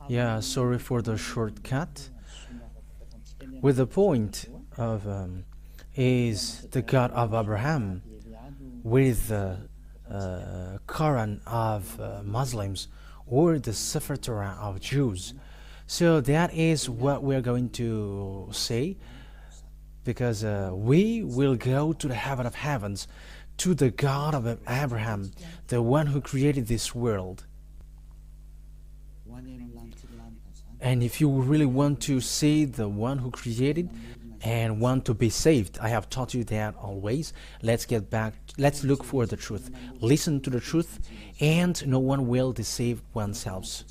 Yeah, sorry for the shortcut. With the point of is the God of Abraham with the Quran of Muslims or the Sefer Torah of Jews. So that is what we're going to say, because we will go to the heaven of heavens, to the God of Abraham, the one who created this world. And if you really want to see the one who created and want to be saved, I have taught you that always. Let's get back, let's look for the truth, listen to the truth, and no one will deceive oneself.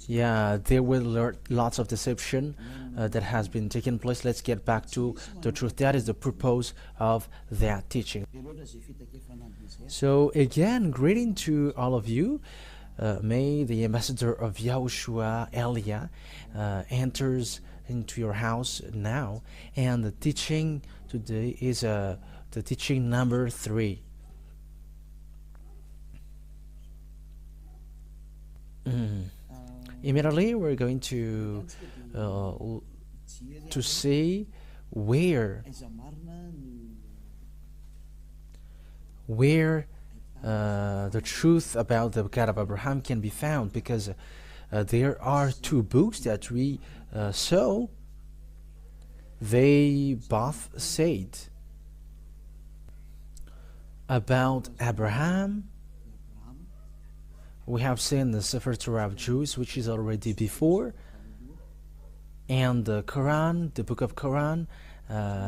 Yeah, there were lots of deception that has been taking place. Let's get back to the truth. That is the purpose of that teaching. So again, greeting to all of you. May the ambassador of YAHOSHUAH, Elia, enters into your house now. And the teaching today is the teaching number 3. Immediately we're going to see where the truth about the God of Abraham can be found, because there are 2 books that we saw. They both said about Abraham. We have seen the Sefer Torah of Jews, which is already before, and the Quran, the book of Quran,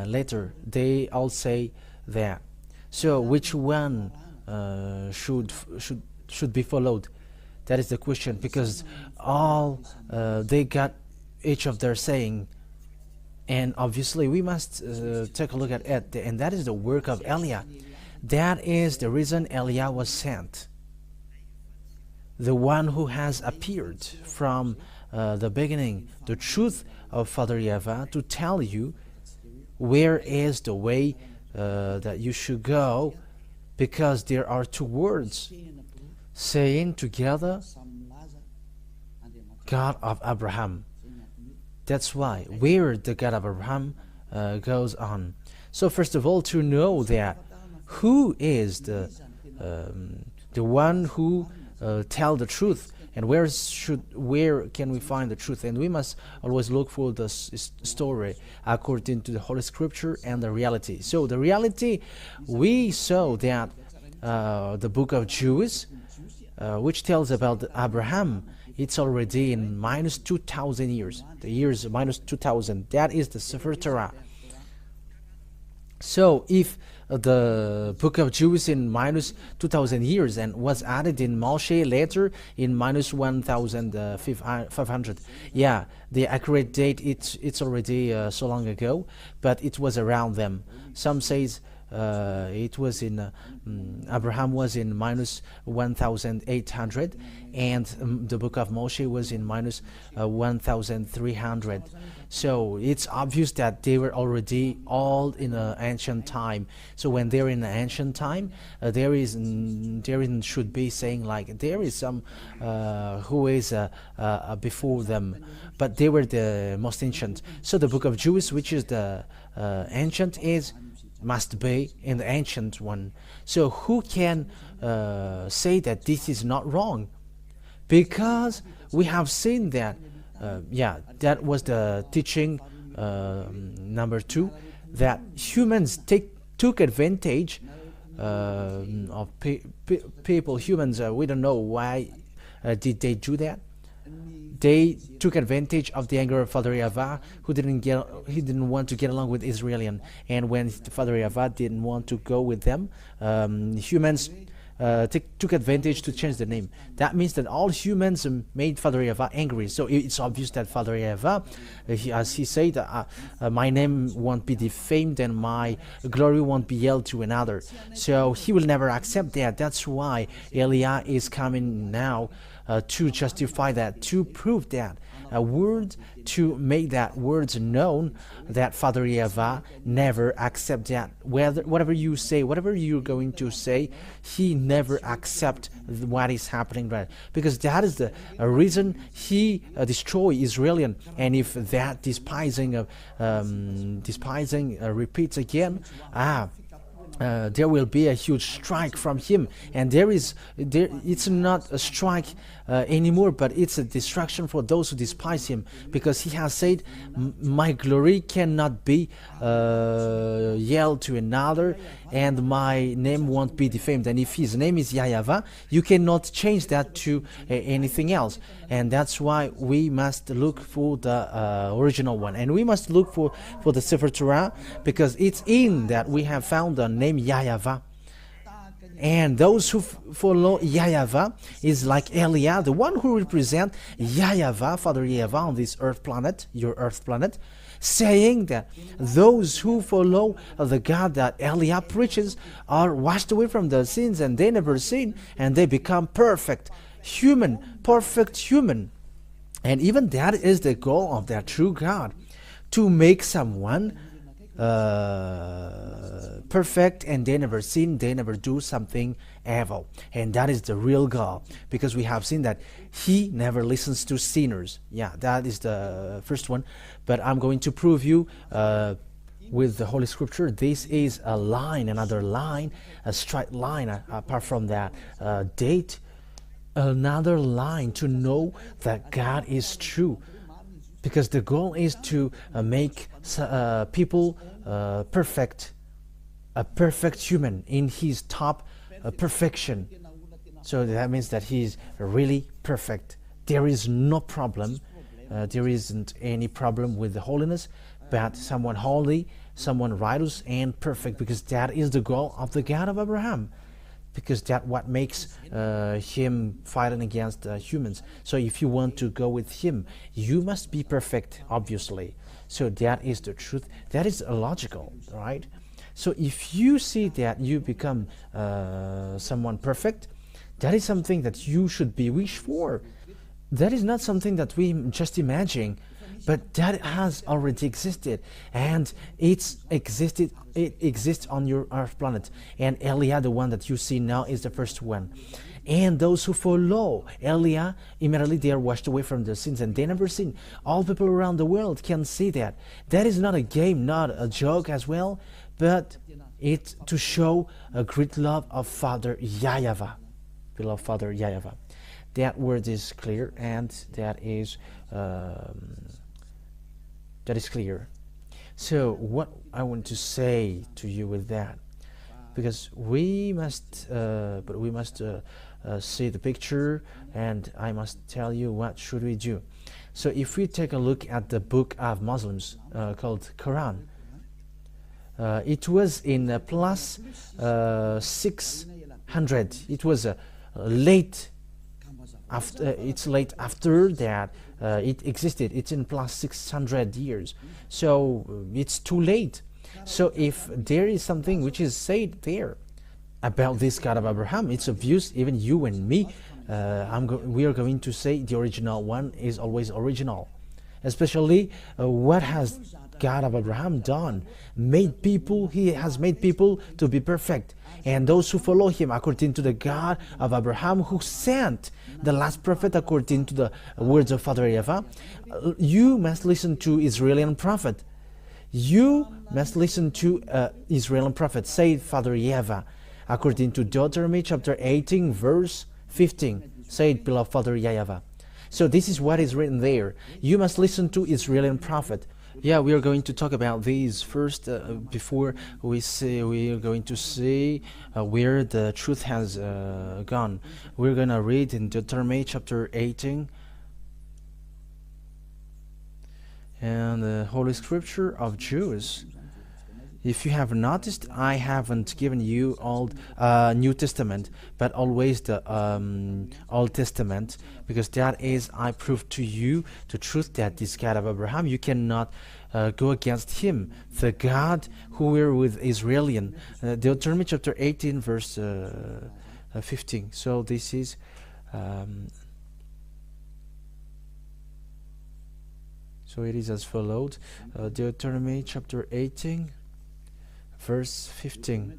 later. They all say that. So which one should be followed? That is the question, because all they got each of their saying, and obviously we must take a look at it, and that is the work of Elia. That is the reason Elia was sent, the one who has appeared from the beginning, the truth of Father YAHVAH, to tell you where is the way that you should go, because there are 2 words saying together, God of Abraham. That's why where the God of Abraham goes on. So first of all, to know that who is the one who tell the truth, and where can we find the truth? And we must always look for the story according to the Holy Scripture and the reality. So the reality, we saw that the book of Jews, which tells about Abraham, it's already in minus 2,000 years. The years minus 2,000. That is the Sefer Torah. So if the book of Jews in minus 2,000 years and was added in Moshe later in minus 1,500. Yeah, the accurate date, it's already so long ago, but it was around them. Some says it was in Abraham was in minus 1,800, and the book of Moshe was in minus 1,300. So it's obvious that they were already all in an ancient time. So when they're in an ancient time, there should be saying like there is some who is before them, but they were the most ancient. So the book of Jews, which is the ancient, must be in the ancient one. So who can say that this is not wrong? Because we have seen that, that was the teaching number 2, that humans took advantage of people. Humans, we don't know why did they do that. They took advantage of the anger of Father YAHVAH, who didn't want to get along with Israelian, and when Father YAHVAH didn't want to go with them, humans took advantage to change the name. That means that all humans made Father YAHVAH angry. So it's obvious that Father YAHVAH, as he said, my name won't be defamed and my glory won't be yelled to another. So he will never accept that. That's why Elia is coming now to justify that, to prove that. a word to make that words known, that Father YAHVAH never accept that. Whatever you say, whatever you're going to say, he never accept what is happening, right? Because that is the reason he destroy Israelian. And if that despising repeats again, there will be a huge strike from him, and it's not a strike anymore, but it's a destruction for those who despise him, because he has said, my glory cannot be yelled to another, and my name won't be defamed. And if his name is YAHVAH, you cannot change that to anything else. And that's why we must look for the original one, and we must look for the sefer Torah, because it's in that we have found the name YAHVAH. And those who follow YAHVAH is like Eliah, the one who represents YAHVAH, Father YAHVAH on this earth planet, your earth planet, saying that those who follow the God that Eliah preaches are washed away from their sins, and they never sin, and they become perfect human. And even that is the goal of that true God, to make someone perfect, and they never sin, they never do something evil. And that is the real goal, because we have seen that he never listens to sinners. Yeah, that is the first one. But I'm going to prove you with the Holy Scripture. This is a line, another line, a straight line, apart from that date, another line to know that God is true. Because the goal is to make people perfect, a perfect human in his top perfection. So that means that he is really perfect. There is no problem. There isn't any problem with the holiness, but someone holy, someone righteous and perfect, because that is the goal of the God of Abraham. Because that's what makes him fighting against humans. So if you want to go with him, you must be perfect, obviously. So that is the truth. That is logical, right? So if you see that you become someone perfect, that is something that you should be wished for. That is not something that we just imagine, but that has already existed, and it exists on your earth planet. And Eliah, the one that you see now, is the first one. And those who follow Eliah, immediately they are washed away from their sins, and they never sin. All people around the world can see that. That is not a game, not a joke as well, but it's to show a great love of Father YAHVAH, beloved Father YAHVAH. That word is clear, and that is clear. So what I want to say to you with that, because we must see the picture, and I must tell you what should we do. So if we take a look at the book of Muslims called Quran, it was in plus 600. It was late after. It's late after that it existed. It's in plus 600 years. So it's too late. So if there is something which is said there about this God of Abraham, it's obvious. Even you and me, we are going to say the original one is always original. Especially what has God of Abraham done? He has made people to be perfect. And those who follow him according to the God of Abraham, who sent the last prophet according to the words of Father YAHVAH, you must listen to Israeli prophet. You must listen to Israeli prophet, said Father YAHVAH, according to Deuteronomy chapter 18, verse 15, said beloved Father YAHVAH. So this is what is written there. You must listen to Israeli prophet. Yeah, we are going to talk about these first before we are going to see where the truth has gone. We're going to read in Deuteronomy chapter 18, and the Holy Scripture of Jews. If you have noticed, I haven't given you Old New Testament, but always the Old Testament, because that is, I prove to you the truth that this God of Abraham, you cannot go against him, the God who were with Israelian. Deuteronomy chapter 18, verse 15. So this is So it is as followed. Deuteronomy chapter 18, verse 15.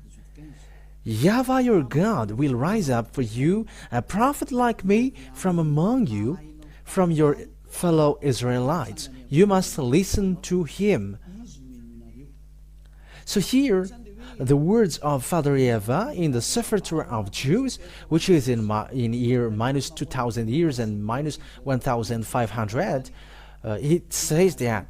YAHVAH your God will rise up for you a prophet like me from among you, from your fellow Israelites. You must listen to him. So here, the words of Father YAHVAH in the sefer of Jews, which is in year minus 2,000 years and minus 1,500, it says that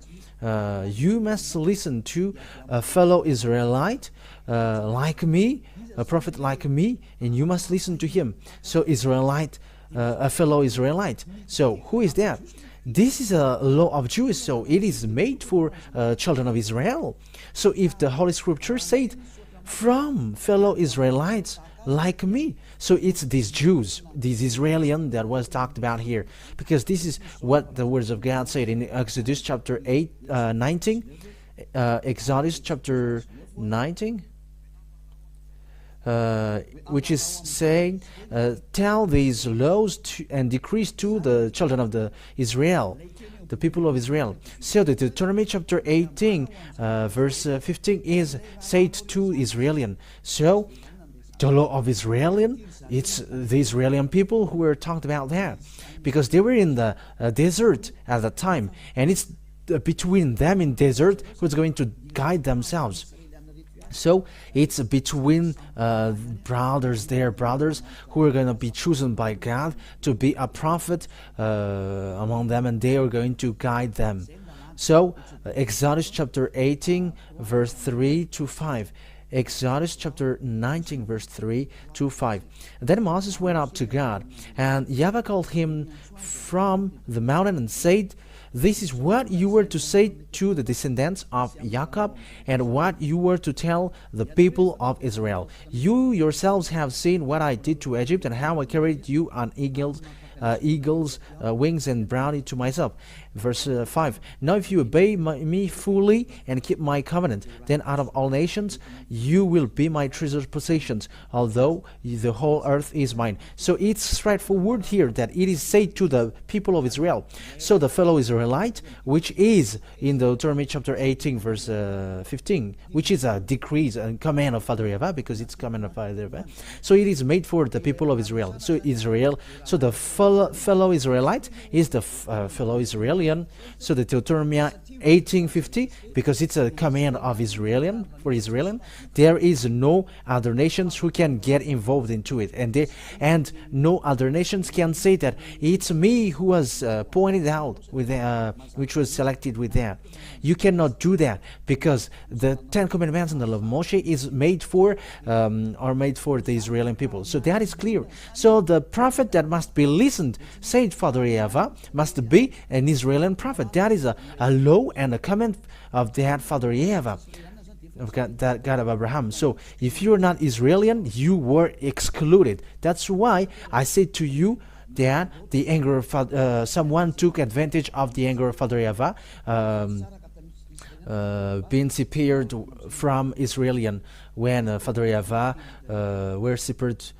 you must listen to a fellow Israelite like me, a prophet like me, and you must listen to him. So Israelite, a fellow Israelite. So who is that? This is a law of Jews, so it is made for children of Israel. So if the Holy Scripture said, from fellow Israelites like me, so it's these Jews, these Israelian that was talked about here, because this is what the words of God said in Exodus chapter 19, Exodus chapter 19, which is saying, tell these laws and decrees to the children of the Israel, the people of Israel. So the Deuteronomy chapter 18, verse 15 is said to Israelian. So the law of Israelian, it's the Israelian people who were talked about there, because they were in the desert at the time, and it's between them in desert who's going to guide themselves. So it's between brothers who are going to be chosen by God to be a prophet among them, and they are going to guide them. So Exodus chapter 18 verse 3 to 5. Exodus chapter 19 verse 3 to 5. Then Moses went up to God, and YAHVAH called him from the mountain and said, this is what you were to say to the descendants of Jacob, and what you were to tell the people of Israel. You yourselves have seen what I did to Egypt, and how I carried you on eagles' wings and brought it to myself. Verse 5. Now if you obey me fully and keep my covenant, then out of all nations you will be my treasured possessions, although the whole earth is mine. So it's straightforward here that it is said to the people of Israel. So the fellow Israelite, which is in the Deuteronomy chapter 18 verse 15, which is a decree and command of Father YAHVAH, because it's command of Father YAHVAH. So it is made for the people of Israel. So the fellow Israelite is the fellow Israelian. So the Deuteronomy 18:50, because it's a command of Israelian, for Israelian, there is no other nations who can get involved into it, and no other nations can say that it's me who was pointed out with which was selected with that. You cannot do that, because the 10 commandments and the law of Moshe is made for the Israeli people. So that is clear. So the prophet that must be listened, said Father YAHVAH, must be an Israeli prophet. That is a law and a command of that Father YAHVAH, of God, that God of Abraham. So if you're not Israeli, you were excluded. That's why I said to you that the anger of someone took advantage of the anger of Father YAHVAH, being separated from Israelian, when Father YAHVAH were separated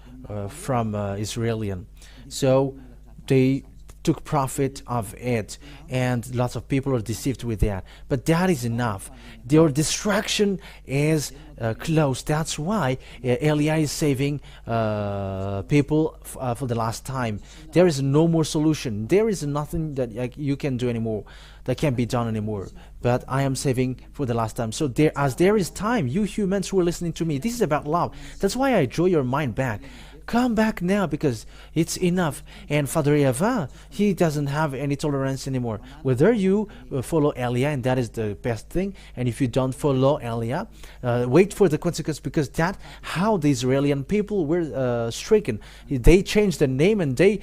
from Israelian. So they took profit of it, and lots of people are deceived with that. But that is enough. Their destruction is close. That's why Eliah is saving people for the last time. There is no more solution. There is nothing that you can do anymore, that can be done anymore. But I am saving for the last time. So as there is time, you humans who are listening to me, this is about love. That's why I draw your mind back. Come back now, because it's enough. And Father YAHVAH, he doesn't have any tolerance anymore. Whether you follow Eliah, and that is the best thing, and if you don't follow Eliah, wait for the consequence, because that's how the Israeli people were stricken. They changed the name, and they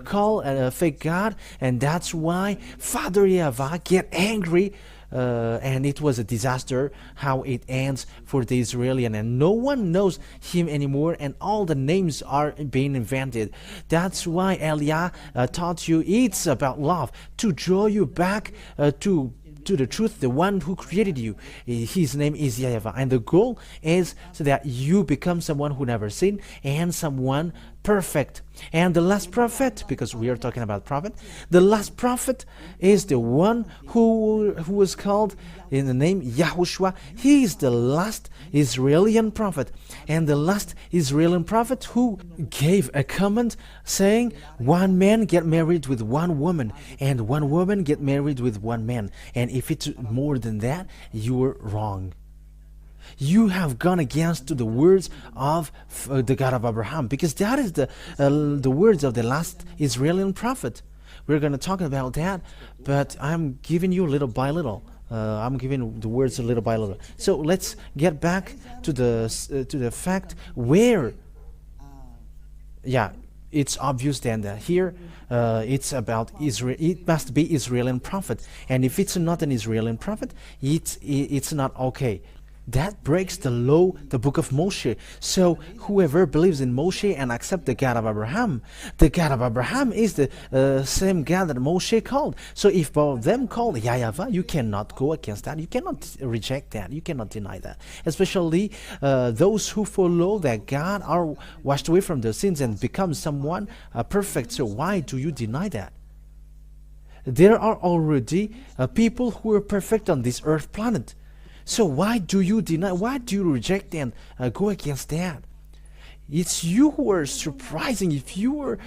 call a fake God, and that's why Father YAHVAH get angry. And it was a disaster how it ends for the Israelian, and no one knows him anymore, and all the names are being invented. That's why Eliah taught you it's about love, to draw you back to the truth, the one who created you. His name is YAHVAH, and the goal is so that you become someone who never sinned, and someone perfect. And the last prophet, because we are talking about prophet, the last prophet is the one who was called in the name YAHOSHUAH. He is the last Israeli prophet, and the last Israeli prophet who gave a command saying, one man get married with one woman, and one woman get married with one man, and if it's more than that, you are wrong. You have gone against the words of the God of Abraham, because that is the words of the last Israeli prophet. We're going to talk about that, but I'm giving you little by little. I'm giving the words little by little. So let's get back to the fact where, yeah, it's obvious then that here it's about Israel. It must be Israeli prophet, and if it's not an Israeli prophet, it's not okay. That breaks the law, the book of Moshe. So whoever believes in Moshe and accepts the God of Abraham is the same God that Moshe called. So if both of them called YAHVAH, you cannot go against that. You cannot reject that. You cannot deny that. Especially those who follow that God are washed away from their sins and become someone perfect. So why do you deny that? There are already people who are perfect on this earth planet. So why do you deny, why do you reject and go against that? It's you who are surprising if you are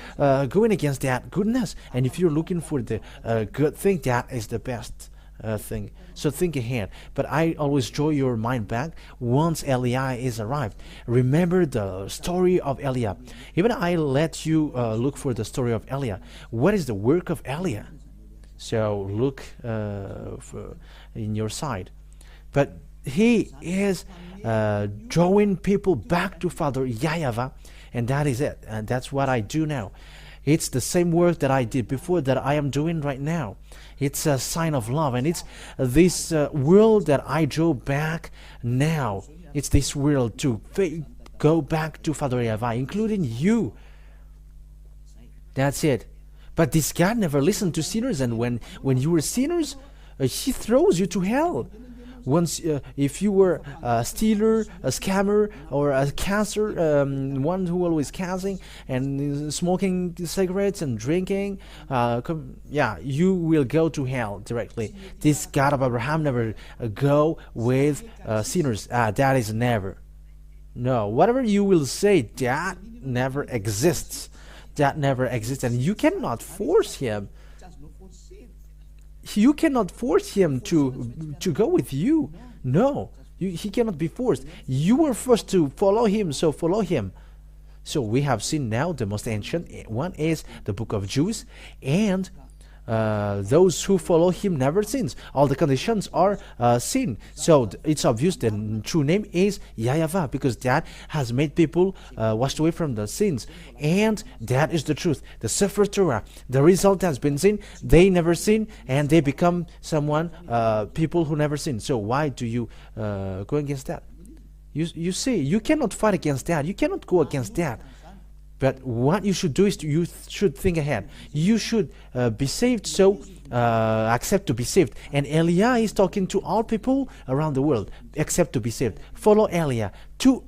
going against that goodness. And if you're looking for the good thing, that is the best thing. So think ahead. But I always draw your mind back once Eliah is arrived. Remember the story of Eliah. Even I let you look for the story of Eliah. What is the work of Eliah? So look in your side. But he is drawing people back to Father YAHVAH, and that is it. And that's what I do now. It's the same work that I did before that I am doing right now. It's a sign of love, and it's this world that I draw back now. It's this world to go back to Father YAHVAH, including you. That's it. But this God never listened to sinners, and when you were sinners, he throws you to hell. Once, if you were a stealer, a scammer, or a cancer, one who always canceling and smoking cigarettes and drinking, yeah, you will go to hell directly. This God of Abraham never go with sinners. That is never. No, whatever you will say, that never exists. That never exists, and you cannot force him. You cannot force him to go with you. No, he cannot be forced. You were forced to follow him, so follow him. So we have seen now the most ancient one is the book of Jude, and those who follow him never sins. All the conditions are sin. So it's obvious the true name is YAHVAH, because that has made people washed away from the sins, and that is the truth. The sefer Torah, the result has been sin. They never sin, and they become someone, people who never sin. So why do you go against that? You see, you cannot fight against that. You cannot go against that. But what you should do is you should think ahead. You should be saved, so accept to be saved. And Eliah is talking to all people around the world, accept to be saved. Follow Eliah to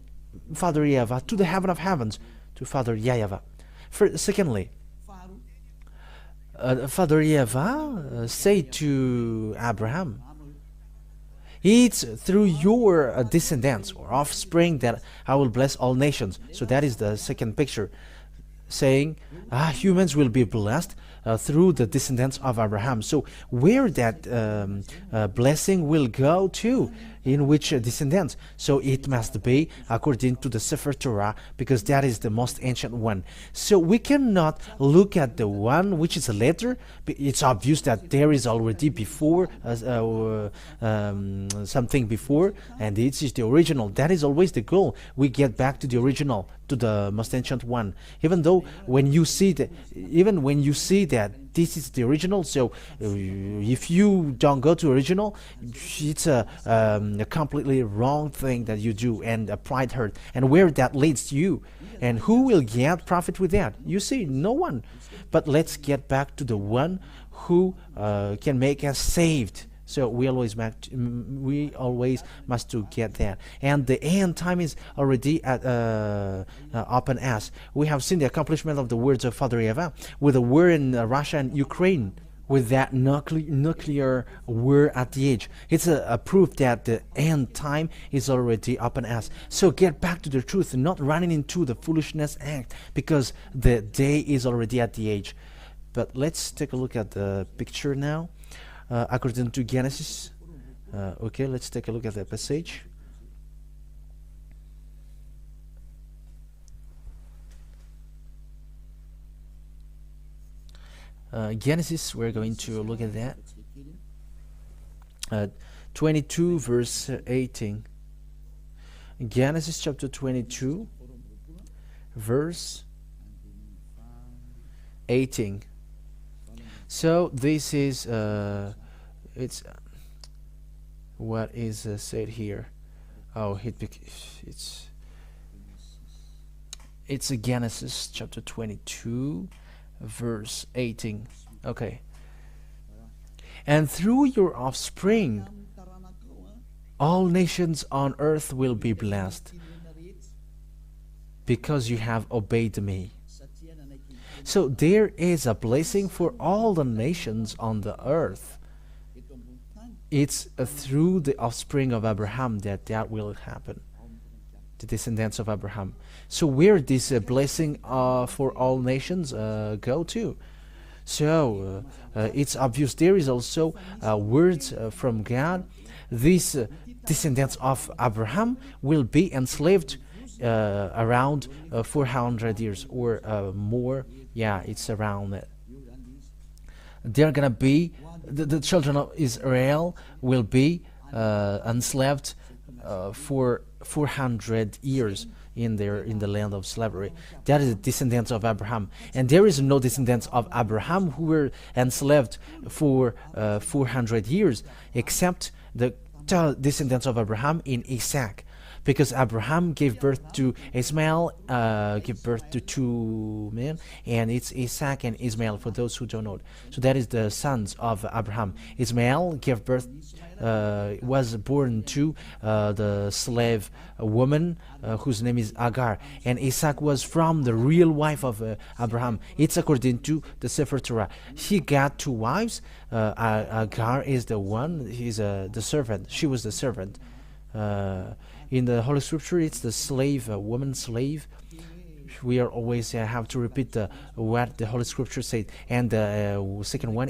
Father YAHVAH, to the heaven of heavens, to Father YAHVAH. Secondly, Father YAHVAH say to Abraham, it's through your descendants or offspring that I will bless all nations. So that is the second picture, saying humans will be blessed through the descendants of Abraham. So where that blessing will go to, in which descendants? So it must be according to the Sefer Torah, because that is the most ancient one. So we cannot look at the one which is a letter. It's obvious that there is already before something before, and it is the original. That is always the goal. We get back to the original, to the most ancient one. Even though when you see that, that this is the original, so if you don't go to original, it's a completely wrong thing that you do, and a pride hurt, and where that leads you, and who will get profit with that? You see, no one. But let's get back to the one who can make us saved So we always must to get that. And the end time is already at open as. We have seen the accomplishment of the words of Father YAHVAH with the war in Russia and Ukraine, with that nuclear war at the edge. It's a proof that the end time is already open as. So get back to the truth and not running into the foolishness act, because the day is already at the edge. But let's take a look at the picture now. According to Genesis, okay, let's take a look at the passage. Genesis, we're going to look at that. 22 verse 18. Genesis chapter 22 verse 18. So this is it's what is said here. Oh, it's a Genesis chapter 22 verse 18. Okay. And through your offspring all nations on earth will be blessed, because you have obeyed me. So there is a blessing for all the nations on the earth. It's through the offspring of Abraham that will happen, the descendants of Abraham. So where this blessing for all nations go to? So it's obvious there is also words from God. These descendants of Abraham will be enslaved around 400 years or more. Yeah, it's around it. They're gonna be the children of Israel will be enslaved for 400 years in the land of slavery. That is the descendants of Abraham, and there is no descendants of Abraham who were enslaved for 400 years, except the descendants of Abraham in Isaac. Because Abraham gave birth to Ismail, gave birth to two men, and it's Isaac and Ismail for those who don't know. So that is the sons of Abraham. Ismail gave birth, was born to the slave woman whose name is Agar, and Isaac was from the real wife of Abraham. It's according to the sefer Torah. He got two wives. Agar is the one. He's the servant. She was the servant. In the Holy Scripture, it's the slave, woman slave. We are always have to repeat what the Holy Scripture said. And the second one,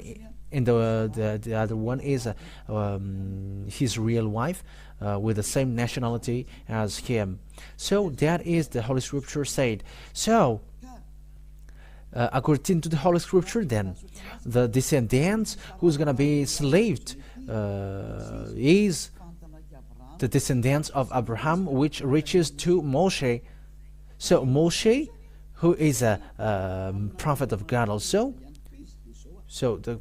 and the other one is his real wife with the same nationality as him. So that is the Holy Scripture said. So according to the Holy Scripture, then the descendants who's gonna be slaved is the descendants of Abraham, which reaches to Moshe. So Moshe, who is a prophet of God also. So the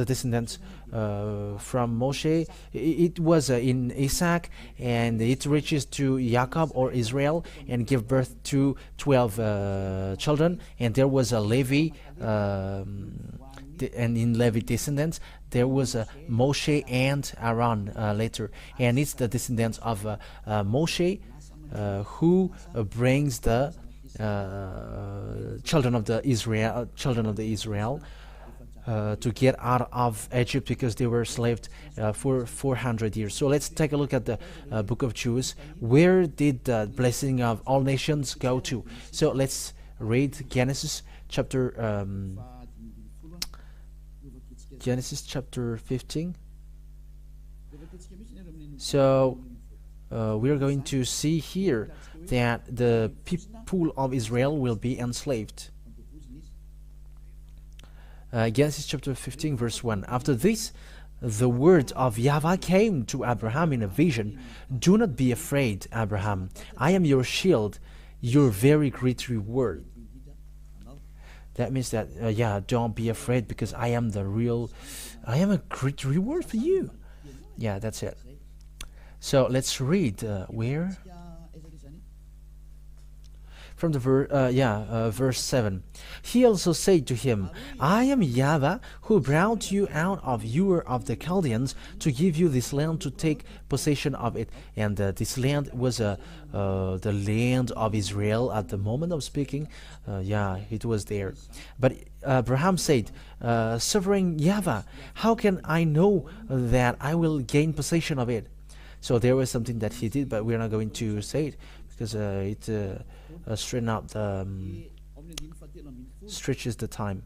descendants from Moshe, it was in Isaac, and it reaches to Jacob or Israel, and give birth to 12 children. And there was a Levi, and in Levi descendants there was Moshe and Aaron later, and it's the descendants of Moshe who brings the children of the Israel to get out of Egypt, because they were slaved for 400 years. So let's take a look at the book of Jude. Where did the blessing of all nations go to? So let's read Genesis chapter 15. So we are going to see here that the people of Israel will be enslaved. Genesis chapter 15 verse 1. After this, the word of YAHVAH came to Abraham in a vision. Do not be afraid, Abraham. I am your shield, your very great reward. That means that, don't be afraid, because I am a great reward for you. Yeah, that's it. So let's read where. from the verse 7. He also said to him, I am YAHVAH, who brought you out of Ur of the Chaldeans to give you this land to take possession of it. And this land was the land of Israel at the moment of speaking. It was there. But Abraham said, Sovereign YAHVAH, how can I know that I will gain possession of it? So there was something that he did, but we're not going to say it because it stretches the time.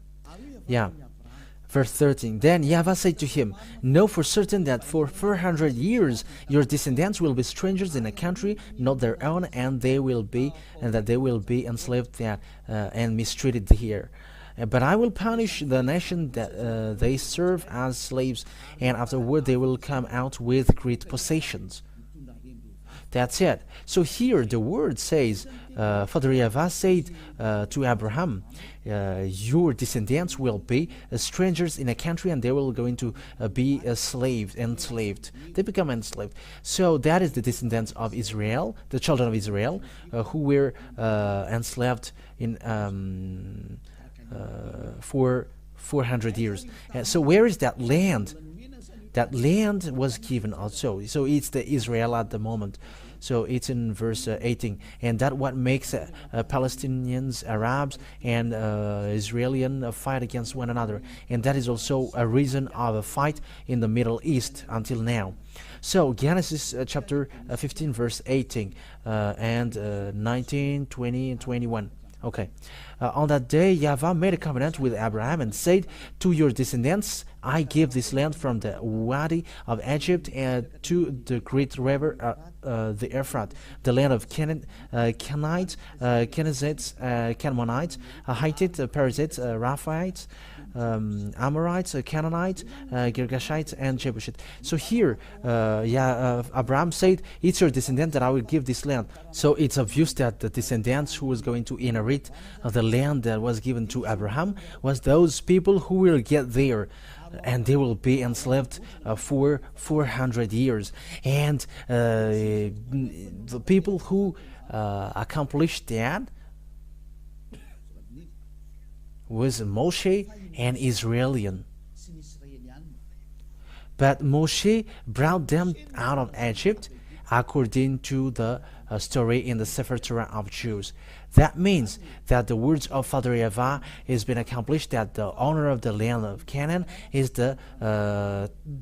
Verse 13. Then YAHVAH said to him, Know for certain that for 400 years your descendants will be strangers in a country not their own, and that they will be enslaved there and mistreated here. But I will punish the nation that they serve as slaves, and afterward they will come out with great possessions. That's it. So here the word says, Father YAHVAH said to Abraham, your descendants will be strangers in a country, and they will going to be enslaved. They become enslaved. So that is the descendants of Israel, the children of Israel, who were enslaved in for 400 years. So where is that land? That land was given also. So it's the Israel at the moment. So it's in verse 18. And that what makes Palestinians, Arabs, and Israelian fight against one another. And that is also a reason of a fight in the Middle East until now. So Genesis chapter 15 verse 18 and 19, 20, and 21. Okay. On that day, YAHVAH made a covenant with Abraham and said, To your descendants I give this land from the Wadi of Egypt and to the great river, the Euphrates, the land of Canaanites, Kenizzites, Canaanites, Hittites, Perizzites, Rephaites, Amorites, Canaanites, Girgashites, and Jebusites. So here, Abraham said, it's your descendant that I will give this land. So it's obvious that the descendants who was going to inherit the land that was given to Abraham was those people who will get there, and they will be enslaved for 400 years. And the people who accomplished that was Moshe and Israelian. But Moshe brought them out of Egypt according to the story in the sefer torat of Jews. That means that the words of Father YAHVAH has been accomplished, that the owner of the land of Canaan is the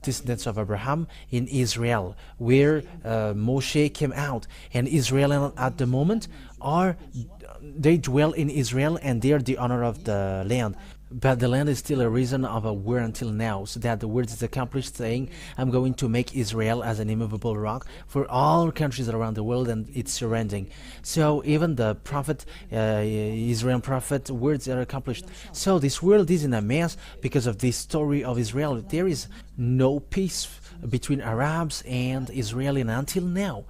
descendants of Abraham in Israel, where Moshe came out. And Israel at the moment they dwell in Israel, and they are the owner of the land. But the land is still a reason of a war until now, so that the word is accomplished, saying, I'm going to make Israel as an immovable rock for all countries around the world, and it's surrendering. So even the prophet, Israel prophet, words are accomplished. So this world is in a mess because of this story of Israel. There is no peace between Arabs and Israelis until now.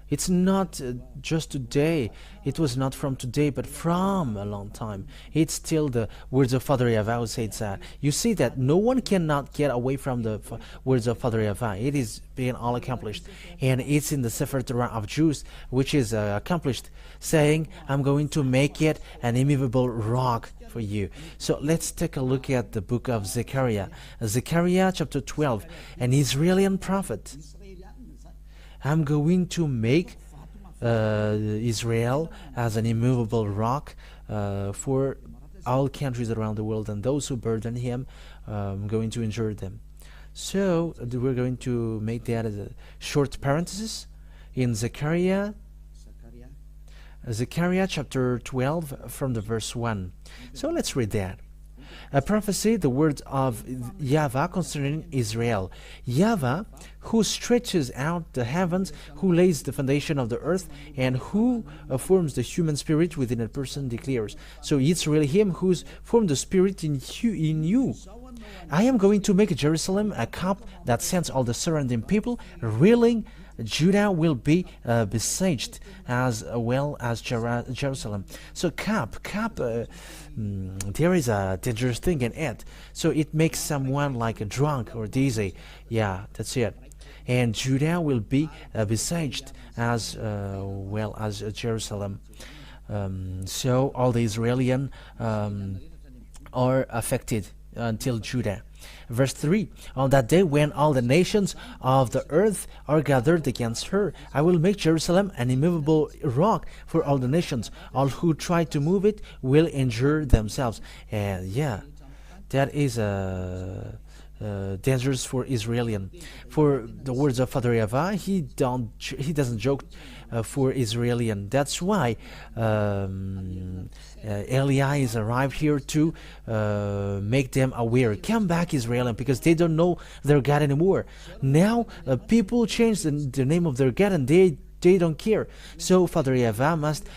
It's not just today. It was not from today, but from a long time. It's still the words of Father YAHVAH who says that. You see that no one cannot get away from the words of Father YAHVAH. It is being all accomplished. And it's in the sefer torat of Jews, which is accomplished, saying, I'm going to make it an immovable rock for you. So let's take a look at the book of Zechariah. Zechariah chapter 12, an Israeli prophet. I'm going to make Israel as an immovable rock for all countries around the world, and those who burden him, I'm going to endure them. So we're going to make that as a short parenthesis in Zechariah chapter 12 from the verse 1. So let's read that. A prophecy, the word of YAHVAH concerning Israel. YAHVAH, who stretches out the heavens, who lays the foundation of the earth, and who forms the human spirit within a person, declares. So it's really him who's formed the spirit in you. I am going to make Jerusalem a cup that sends all the surrounding people reeling. Judah will be besieged as well as Jerusalem. So cup, there is a dangerous thing in it. So it makes someone like a drunk or dizzy. Yeah, that's it. And Judah will be besieged as well as Jerusalem. So all the Israelian are affected until Judah. Verse 3, on that day when all the nations of the earth are gathered against her, I will make Jerusalem an immovable rock for all the nations. All who try to move it will injure themselves. And yeah, that is dangerous for Israelian. For the words of Father YAHVAH, he doesn't joke for Israelian. That's why Eli is arrived here to make them aware. Come back, Israelian, because they don't know their God anymore. Now people change the name of their God, and they don't care. So Father YAHVAH must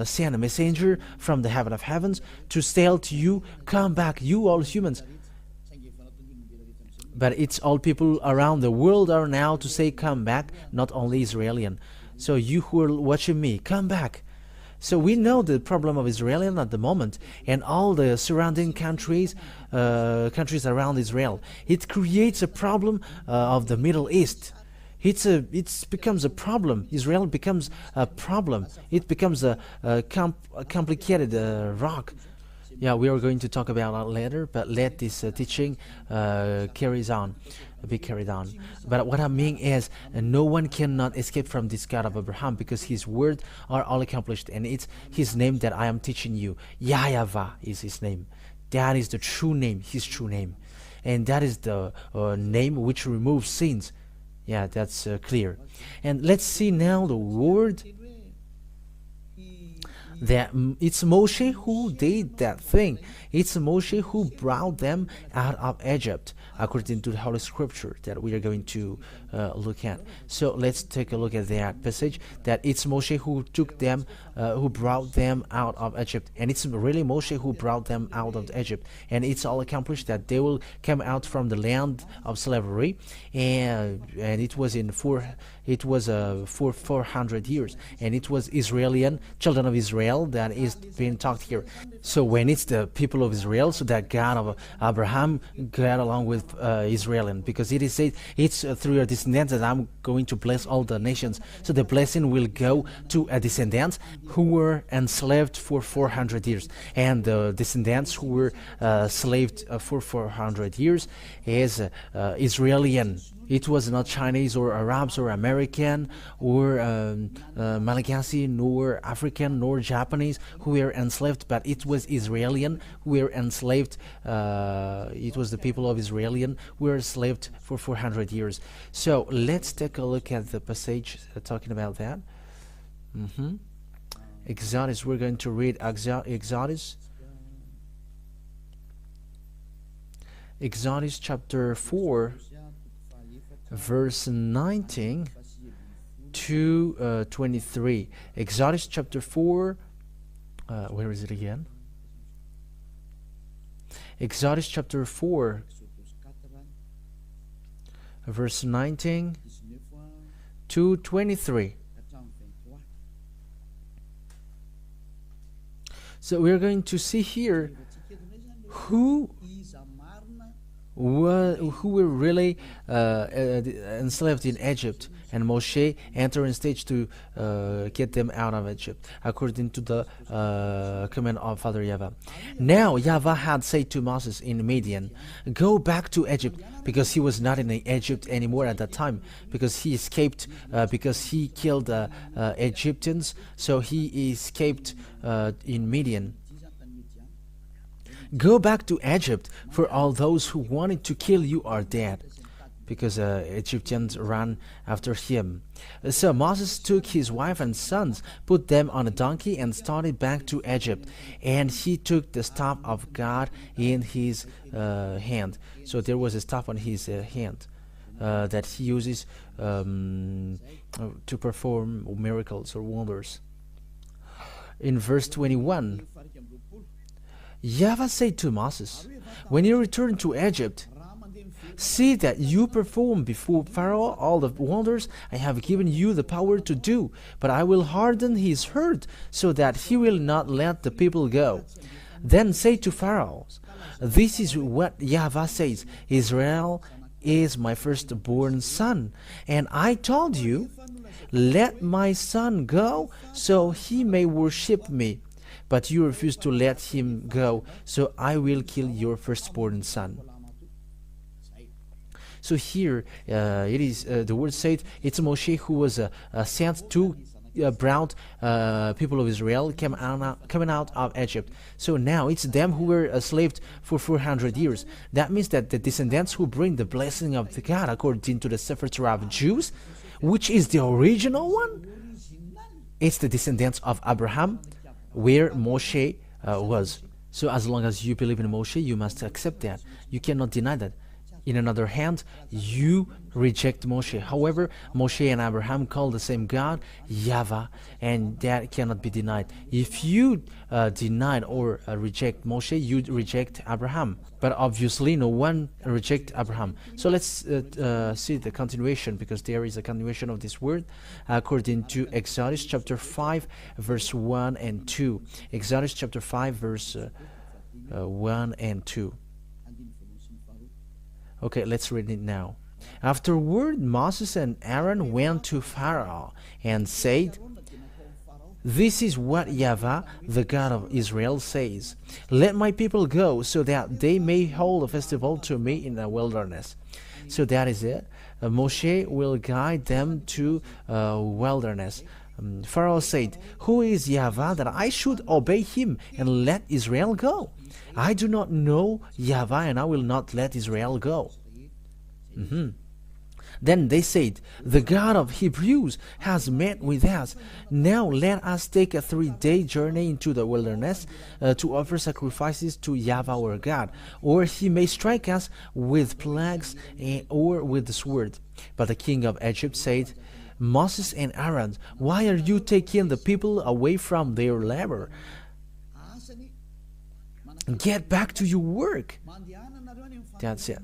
send a messenger from the heaven of heavens to tell to you, come back, you all humans. But it's all people around the world are now to say come back, not only Israelian. So you who are watching me, come back. So we know the problem of Israelian at the moment, and all the surrounding countries around Israel. It creates a problem of the Middle East. It becomes a problem. Israel becomes a problem. It becomes a complicated rock. Yeah, we are going to talk about that later, but let this teaching be carried on. But what I mean is, no one cannot escape from this God of Abraham, because his words are all accomplished, and it's his name that I am teaching you. YAHVAH is his name. That is the true name, his true name. And that is the name which removes sins. Yeah, that's clear. And let's see now the word that it's Moshe who did that thing. It's Moshe who brought them out of Egypt, according to the Holy Scripture that we are going to look at. So let's take a look at that passage, that it's Moshe who took them, who brought them out of Egypt. And it's really Moshe who brought them out of Egypt. And it's all accomplished that they will come out from the land of slavery. And it was for 400 years. And it was Israelian, children of Israel, that is being talked here. So when it's the people of Israel, so that God of Abraham got along with Israelian, because it is said, it's through your descendants that I'm going to bless all the nations. So the blessing will go to a descendants who were enslaved for 400 years. And the descendants who were slaved for 400 years is Israelian. It was not Chinese or Arabs or American or Malagasy, nor African, nor Japanese who were enslaved, but it was Israelian who were enslaved. It was the people of Israelian who were enslaved for 400 years. So let's take a look at the passage talking about that. Exodus, we're going to read Exodus chapter 4, verse 19 to 23. Exodus chapter 4, where is it again? Exodus chapter 4, verse 19 to 23. So we're going to see here who were really enslaved in Egypt, and Moshe entered in stage to get them out of Egypt, according to the command of Father YAHVAH. Now YAHVAH had said to Moses in Midian, go back to Egypt, because he was not in Egypt anymore at that time, because he escaped, because he killed Egyptians, so he escaped in Midian. Go back to Egypt, for all those who wanted to kill you are dead, because Egyptians ran after him. So Moses took his wife and sons, put them on a donkey, and started back to Egypt. And he took the staff of God in his hand. So there was a staff on his hand that he uses to perform miracles or wonders. In verse 21, YAHVAH said to Moses, when you return to Egypt, see that you perform before Pharaoh all the wonders I have given you the power to do, but I will harden his heart so that he will not let the people go. Then say to Pharaoh, this is what YAHVAH says, Israel is my firstborn son, and I told you, let my son go so he may worship me. But you refuse to let him go, so I will kill your firstborn son. So here it is the word said it's Moshe who was sent to brought people of Israel coming out of Egypt. So now it's them who were enslaved for 400 years. That means that the descendants who bring the blessing of the God according to the sefer of Jews, which is the original one, it's the descendants of Abraham, where Moshe was. So as long as you believe in Moshe, you must accept that. You cannot deny that. In another hand, you reject Moshe. However, Moshe and Abraham call the same God, YAHVAH, and that cannot be denied. If you deny or reject Moshe, you reject Abraham. But obviously, no one reject Abraham. So let's see the continuation, because there is a continuation of this word according to Exodus chapter 5, verse 1 and 2. Exodus chapter 5, verse 1 and 2. Okay, let's read it now. Afterward, Moses and Aaron went to Pharaoh and said, "This is what YAHVAH, the God of Israel, says. Let my people go so that they may hold a festival to me in the wilderness." So that is it. Moshe will guide them to wilderness. Pharaoh said, "Who is YAHVAH that I should obey him and let Israel go? I do not know YAHVAH, and I will not let Israel go." Then they said, "The God of Hebrews has met with us. Now let us take a 3-day journey into the wilderness to offer sacrifices to YAHVAH our God, or he may strike us with plagues or with the sword." But the king of Egypt said, "Moses and Aaron, why are you taking the people away from their labor? Get back to your work." That's it.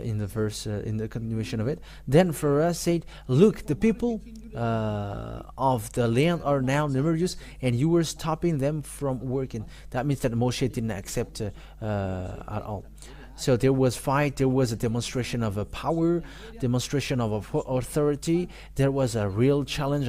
In the verse, in the continuation of it. Then Pharaoh said, "Look, the people of the land are now numerous, and you were stopping them from working." That means that Moshe didn't accept at all. So there was fight, there was a demonstration of a power, demonstration of authority, there was a real challenge,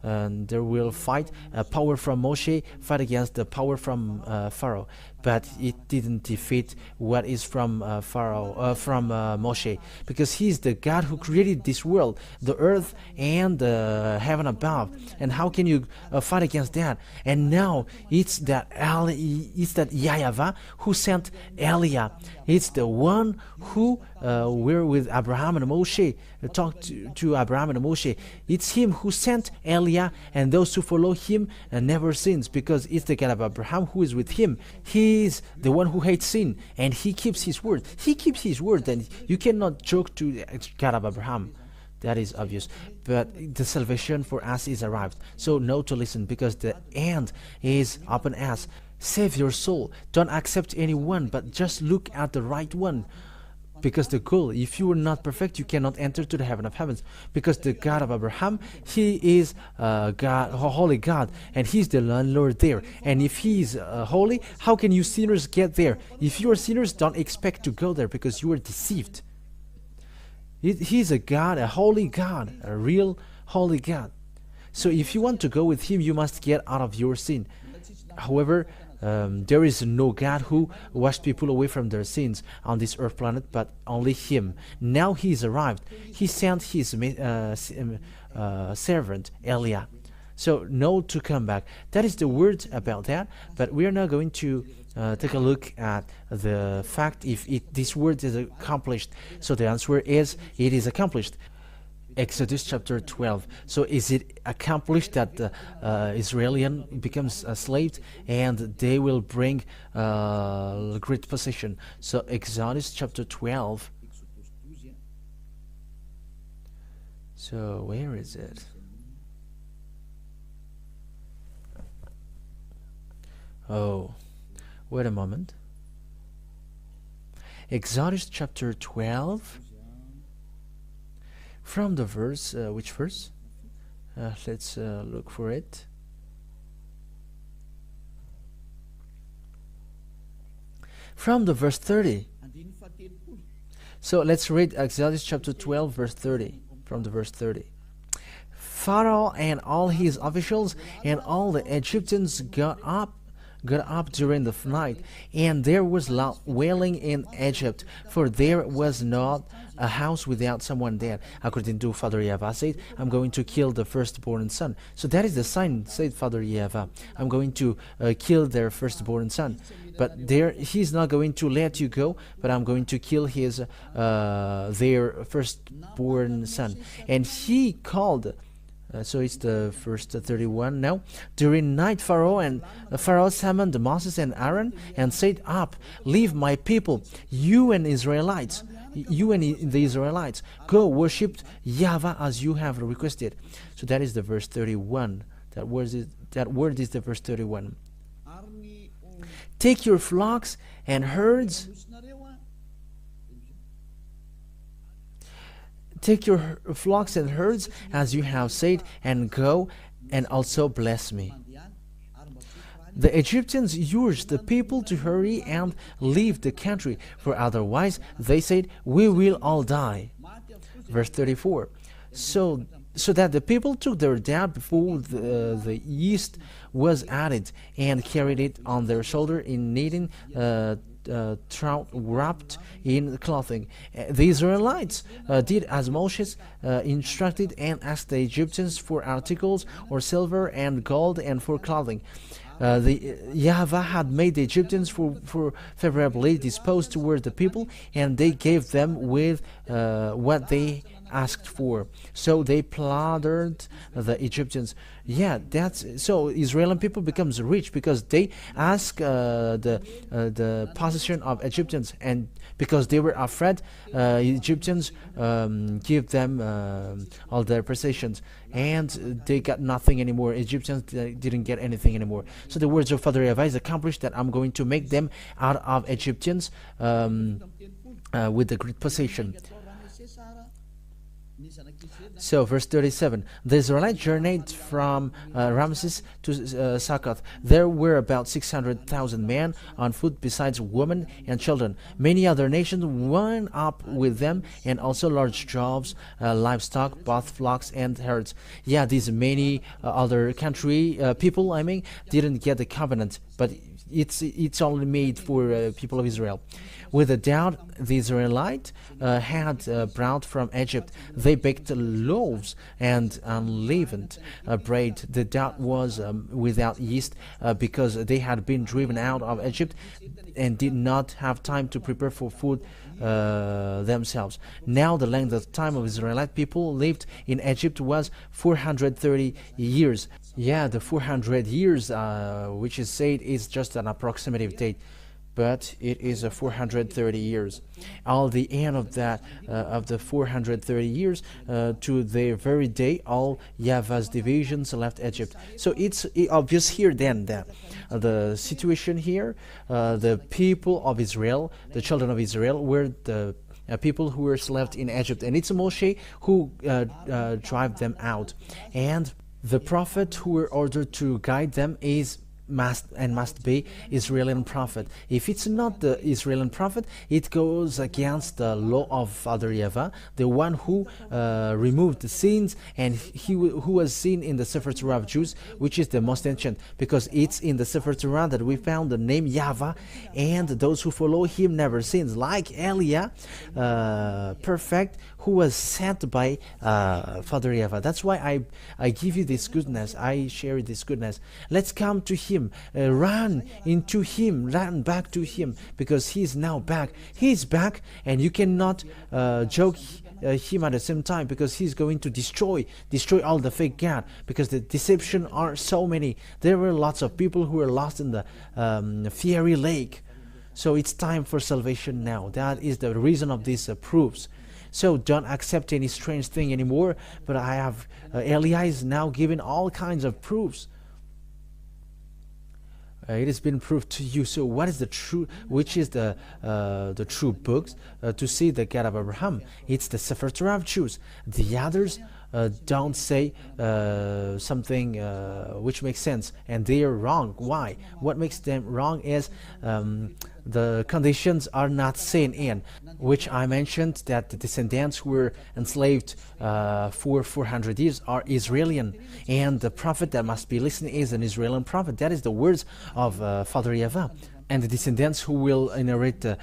and there will fight power from Moshe, fight against the power from Pharaoh, but it didn't defeat what is from Moshe, because he is the God who created this world, the earth and the heaven above. And how can you fight against that? And now it's that YAHVAH who sent Eliah. It's the one who were with Abraham and Moshe, talked to Abraham and Moshe. It's him who sent Eliah, and those who follow him never sins, because it's the God of Abraham who is with him. He is the one who hates sin, and he keeps his word. He keeps his word, and you cannot joke to the God of Abraham. That is obvious. But the salvation for us is arrived. So know to listen, because the end is upon us. Save your soul. Don't accept anyone, but just look at the right one. Because the goal, if you are not perfect, you cannot enter to the heaven of heavens. Because the God of Abraham, he is God, a holy God, and he's the landlord there. And if he is holy, how can you sinners get there? If you are sinners, don't expect to go there, because you are deceived. He's a God, a holy God, a real holy God. So if you want to go with him, you must get out of your sin. However, there is no God who washed people away from their sins on this earth planet, but only him. Now he is arrived. He sent his servant Eliah. So know to come back. That is the word about that. But we are now going to take a look at the fact if this word is accomplished. So the answer is, it is accomplished. Exodus chapter 12. So is it accomplished that the Israelian becomes a slave and they will bring great possession? So Exodus chapter 12. So where is it? Oh, wait a moment. Exodus chapter 12. From the verse, which verse? Let's look for it. From the verse 30. So let's read Exodus chapter 12, verse 30. From the verse 30. Pharaoh and all his officials and all the Egyptians got up during the night, and there was loud wailing in Egypt, for there was not a house without someone dead. According to Father YAHVAH said, I'm going to kill the firstborn son. So that is the sign, said Father YAHVAH. I'm going to kill their firstborn son. But he's not going to let you go, but I'm going to kill their firstborn son. And he called. So it's the first 31 now. During night, Pharaoh summoned Moses and Aaron and said, "Up, leave my people, you and the Israelites, go worship YAHVAH as you have requested." So that is the verse 31. That word is the verse 31. Take your flocks and herds. Take your flocks and herds as you have said, and go and also bless me. The Egyptians urged the people to hurry and leave the country, for otherwise, they said, we will all die. Verse 34. So that the people took their dead before the yeast was added, and carried it on their shoulder in kneading trout wrapped in clothing. The Israelites did as Moses instructed, and asked the Egyptians for articles or silver and gold and for clothing. The YAHVAH had made the Egyptians for favorably disposed toward the people, and they gave them with what they asked for. So they plundered the Egyptians. Yeah, that's so Israeli people becomes rich because they ask the possession of Egyptians, and because they were afraid, Egyptians give them all their possessions, and they got nothing anymore. Egyptians didn't get anything anymore. So the words of Father YAHVAH is accomplished, that I'm going to make them out of Egyptians with the great possession. So verse 37, the Israelites journeyed from Ramses to Succoth. There were about 600,000 men on foot, besides women and children. Many other nations went up with them, and also large droves, livestock, both flocks and herds. Yeah, these many other country people, didn't get the covenant, but it's only made for people of Israel. With a doubt, the Israelites had brought from Egypt. They baked loaves and unleavened bread. The doubt was without yeast because they had been driven out of Egypt and did not have time to prepare for food themselves. Now the length of time of Israelite people lived in Egypt was 430 years. Yeah, the 400 years which is said is just an approximative date, but it is 430 years. All the end of that, of the 430 years, to the very day, all YAHVAH's divisions left Egypt. So it's obvious here then that the situation here, the people of Israel, the children of Israel, were the people who were left in Egypt, and it's Moshe who drive them out, and the prophet who were ordered to guide them must be Israeli prophet. If it's not the Israeli prophet, it goes against the law of Father YAHVAH, the one who removed the sins, and who was seen in the sefer Torah of Jews, which is the most ancient, because it's in the sefer Torah that we found the name YAHVAH, and those who follow him never sins, like Eliah, perfect, who was sent by Father YAHVAH. That's why I give you this goodness, I share this goodness. Let's come to him, run into him, run back to him, because he's now back. He's back, and you cannot joke him at the same time, because he's going to destroy all the fake God, because the deception are so many. There were lots of people who were lost in the fiery lake. So it's time for salvation now. That is the reason of these proofs. So don't accept any strange thing anymore, but I have Eliah is now giving all kinds of proofs. It has been proved to you. So what is the true, which is the true books to see the God of Abraham? It's the Sefer Torah of Jews. The others don't say something which makes sense, and they are wrong. Why? What makes them wrong is the conditions are not seen in, which I mentioned that the descendants who were enslaved for 400 years are Israeli, and the prophet that must be listening is an Israeli prophet. That is the words of Father YAHVAH. And the descendants who will inherit the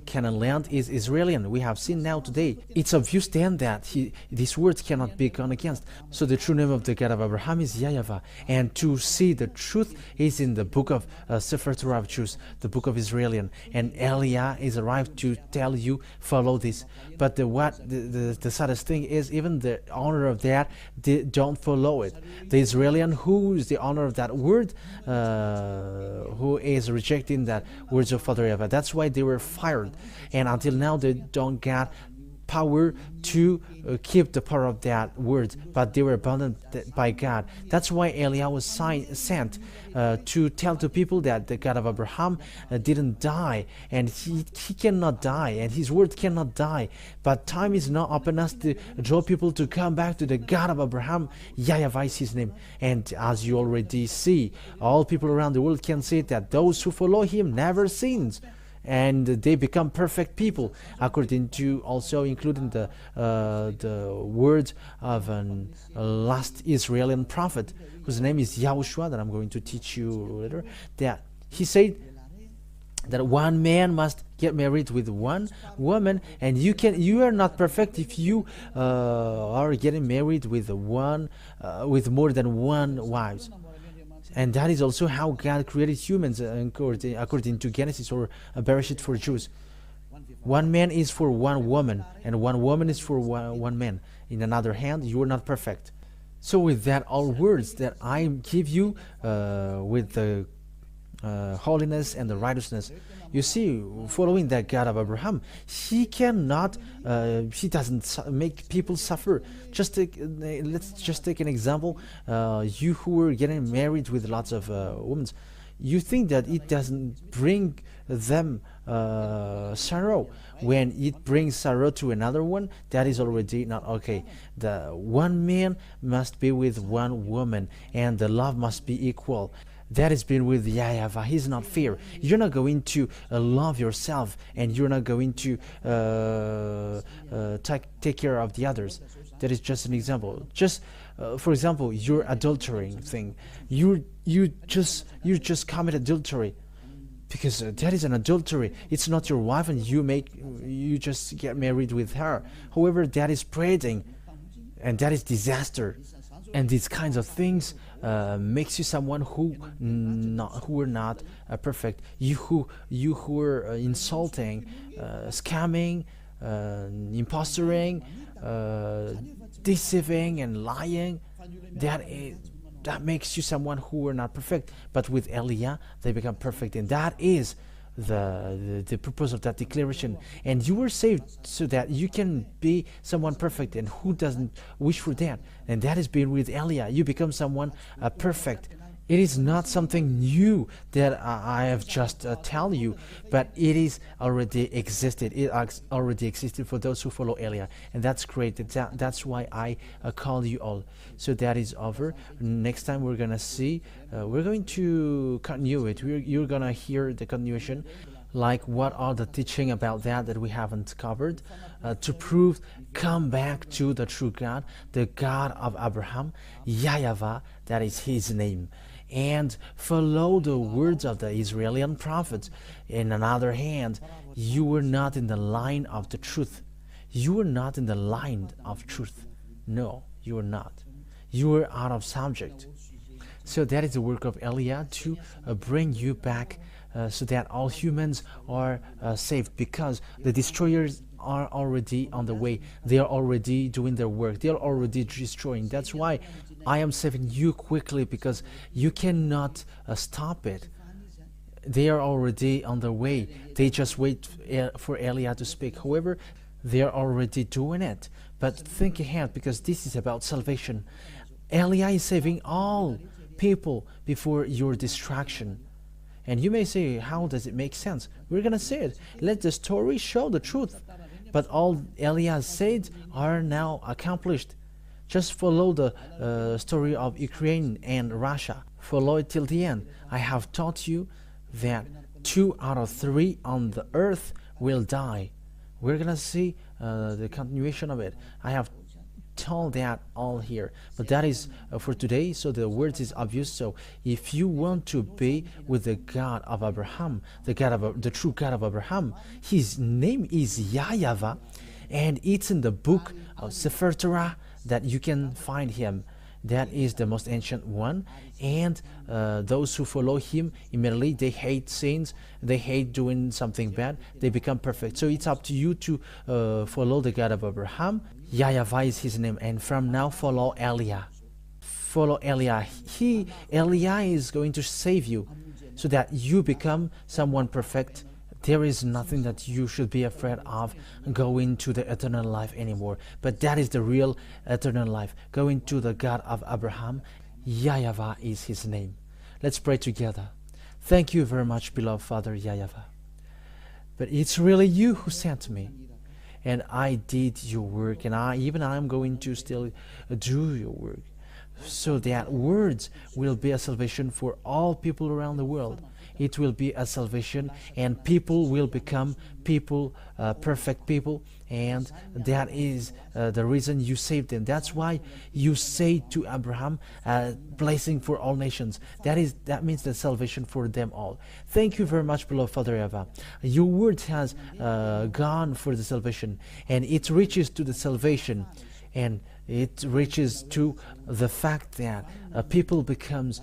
Canaan land is Israeli. We have seen now today. It's obvious then that these words cannot be gone against. So the true name of the God of Abraham is YAHVAH. And to see the truth is in the book of Sefer Torah of Jews, the book of Israeli. And Eliah is arrived to tell you, follow this. But the saddest thing is, even the honor of that, they don't follow it. The Israeli who is the honor of that word, who is rejecting that words of Father YAHVAH. That's why they were fired, and until now they don't get power to keep the power of that word, but they were abandoned by God. That's why Eliah was sent to tell to people that the God of Abraham didn't die, and he cannot die, and his word cannot die. But time is now upon us to draw people to come back to the God of Abraham. YAHVAH is his name, and as you already see, all people around the world can say that those who follow him never sins, and they become perfect people, according to also including the words of a last Israeli prophet whose name is YAHOSHUAH, that I'm going to teach you later. That he said that one man must get married with one woman, and you are not perfect if you are getting married with more than one wife. And that is also how God created humans, according to Genesis or Bereshit for Jews. One man is for one woman, and one woman is for one man. In another hand, you are not perfect. So with that, all words that I give you with the holiness and the righteousness, you see, following that God of Abraham, he doesn't make people suffer. Let's just take an example. You who were getting married with lots of women, you think that it doesn't bring them sorrow. When it brings sorrow to another one, that is already not okay. The one man must be with one woman, and the love must be equal. That has been with YAHVAH. He's not fair. You're not going to love yourself, and you're not going to take care of the others. That is just an example. Just for example, your adultering thing. You just commit adultery, because that is an adultery. It's not your wife, and you just get married with her. However, that is spreading, and that is disaster. And these kinds of things makes you someone who are not perfect. You who are insulting, scamming, impostoring, deceiving and lying. That makes you someone who are not perfect. But with Eliah, they become perfect, and that is the purpose of that declaration. And you were saved so that you can be someone perfect, and who doesn't wish for that? And that has been with Eliah. You become someone perfect. It is not something new that I have just tell you, but it is already existed. It already existed for those who follow Eliah, and that's great. That's why I call you all. So that is over. Next time we're gonna see. We're going to continue it. You're gonna hear the continuation, like what are the teaching about that we haven't covered, to prove, come back to the true God, the God of Abraham, YAHVAH, that is his name, and follow the words of the Israeli prophets. In another hand, you were not in the line of the truth. You were not in the line of truth. No, you were not. You were out of subject. So that is the work of Eliah, to bring you back, so that all humans are saved, because the destroyers are already on the way. They are already doing their work. They are already destroying. That's why I am saving you quickly, because you cannot stop it. They are already on their way. They just wait for Eliah to speak. However, they are already doing it. But think ahead, because this is about salvation. Eliah is saving all people before your destruction. And you may say, how does it make sense? We're going to say it. Let the story show the truth. But all Eliah said are now accomplished. Just follow the story of Ukraine and Russia. Follow it till the end. I have taught you that 2 out of 3 on the earth will die. We're gonna see the continuation of it. I have told that all here, but that is for today. So the words is obvious. So if you want to be with the God of Abraham, the true God of Abraham, his name is YAHVAH, and it's in the book of Sefer Torah that you can find him. That is the most ancient one, and those who follow him immediately, they hate sins, they hate doing something bad, they become perfect. So it's up to you to follow the God of Abraham. YAHVAH is his name, and from now follow Eliah. Follow Eliah. Eliah is going to save you so that you become someone perfect. There is nothing that you should be afraid of going to the eternal life anymore. But that is the real eternal life. Going to the God of Abraham. YAHVAH is his name. Let's pray together. Thank you very much, beloved Father YAHVAH. But it's really you who sent me. And I did your work. And I'm going to still do your work. So that words will be a salvation for all people around the world. It will be a salvation, and people will become people, perfect people, and that is the reason you saved them. That's why you say to Abraham, blessing for all nations. That means the salvation for them all. Thank you very much, beloved Father YAHVAH. Your word has gone for the salvation, and it reaches to the salvation, and it reaches to the fact that people becomes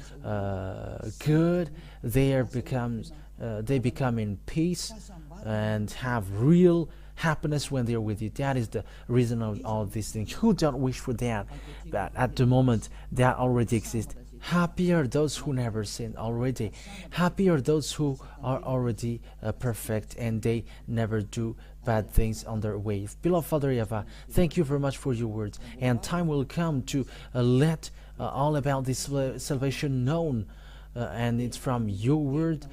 good. They become in peace and have real happiness when they're with you. That is the reason of all these things. Who don't wish for that? But at the moment, that already exists. Happy are those who never sin already. Happy are those who are already perfect and they never do bad things on their way. Beloved Father YAHVAH, thank you very much for your words. And time will come to let all about this salvation known. And it's from your word.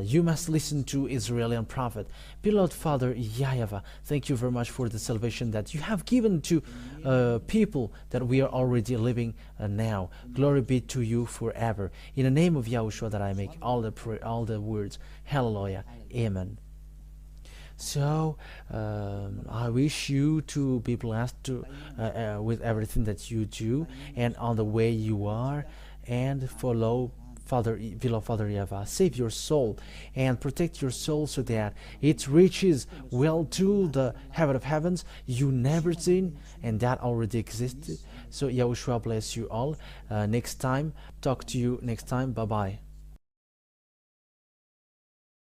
You must listen to Israeli prophet. Beloved Father YAHVAH, thank you very much for the salvation that you have given to people that we are already living now. Glory be to you forever. In the name of YAHOSHUAH that I make all the words. Hallelujah. Amen. So I wish you to be blessed with everything that you do and on the way you are, and follow beloved Father YAHVAH. Save your soul and protect your soul so that it reaches well to the heaven of heavens you never seen, and that already existed. So YAHOSHUAH bless you all. Next time, talk to you next time. Bye bye.